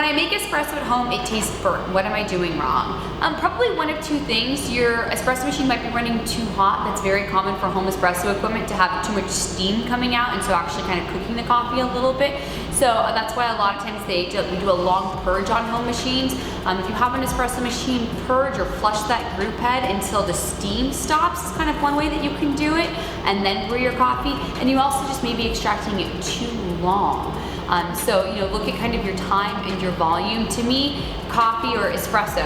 I make espresso at home, it tastes burnt. What am I doing wrong? Probably one of two things. Your espresso machine might be running too hot. That's very common for home espresso equipment to have too much steam coming out, and so actually kind of cooking the coffee a little bit. So that's why a lot of times we do a long purge on home machines. If you have an espresso machine, purge or flush that group head until the steam stops. It's kind of one way that you can do it, and then brew your coffee. And you also just may be extracting it too long. So, look at kind of your time and your volume. To me, coffee or espresso,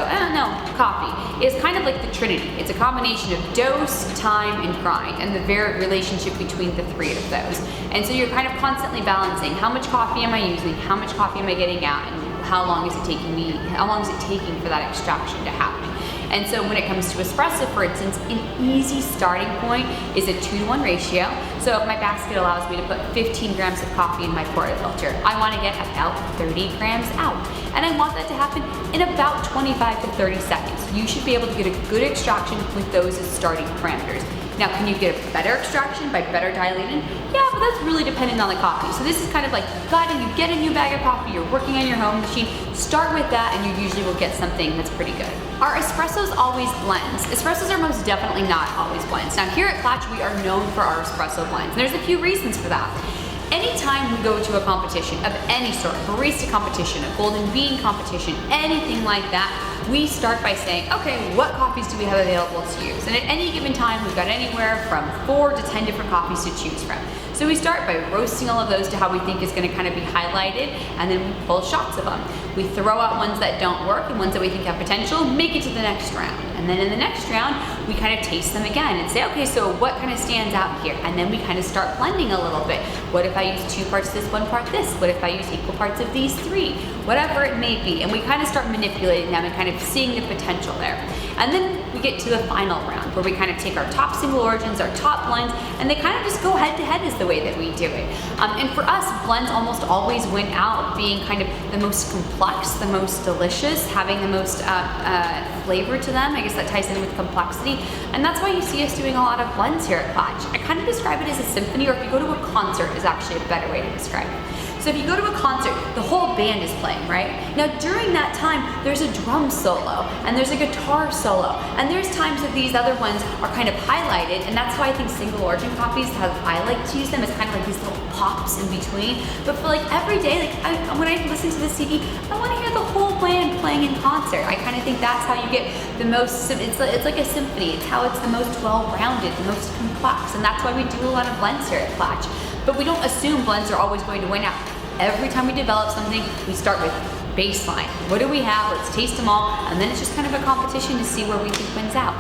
coffee is kind of like the trinity. It's a combination of dose, time, and grind, and the very relationship between the three of those. And so you're kind of constantly balancing how much coffee am I using, how much coffee am I getting out, and how long is it taking for that extraction to happen. And so when it comes to espresso, for instance, an easy starting point is a 2-to-1 ratio. So if my basket allows me to put 15 grams of coffee in my portafilter, I want to get about 30 grams out. And I want that to happen in about 25 to 30 seconds. You should be able to get a good extraction with those as starting parameters. Now, can you get a better extraction by better dilating? Yeah, but that's really dependent on the coffee. So this is kind of like you get a new bag of coffee, you're working on your home machine, start with that and you usually will get something that's pretty good. Are espressos always blends? Espressos are most definitely not always blends. Now here at Klatch, we are known for our espresso blends. And there's a few reasons for that. Anytime we go to a competition of any sort, barista competition, a golden bean competition, anything like that, we start by saying, okay, what coffees do we have available to use? And at any given time, we've got anywhere from 4 to 10 different coffees to choose from. So we start by roasting all of those to how we think is gonna kind of be highlighted, and then we pull shots of them. We throw out ones that don't work and ones that we think have potential, make it to the next round. And then in the next round, we kind of taste them again and say, okay, so what kind of stands out here? And then we kind of start blending a little bit. What if I use 2 parts this, 1 part this? What if I use equal parts of these 3? Whatever it may be. And we kind of start manipulating them and kind of seeing the potential there. And then we get to the final round where we kind of take our top single origins, our top blends, and they kind of just go head to head is the way that we do it. And for us, blends almost always win out being kind of the most complex, the most delicious, having the most flavor to them. I guess that ties in with complexity. And that's why you see us doing a lot of blends here at Klatch. I kind of describe it as a symphony, or if you go to a concert is actually a better way to describe it. So if you go to a concert, the whole band is playing, right? Now during that time, there's a drum solo, and there's a guitar solo, and there's times that these other ones are kind of highlighted, and that's why I think single origin coffees, how I like to use them, is kind of like these little pops in between. But for like every day, when I listen to the CD, I want to hear the whole band playing in concert. I kind of think that's how you get the most, it's like a symphony. It's how it's the most well-rounded, the most complex, and that's why we do a lot of blends here at Klatch. But we don't assume blends are always going to win out. Every time we develop something, we start with baseline. What do we have? Let's taste them all, and then it's just kind of a competition to see where we think wins out.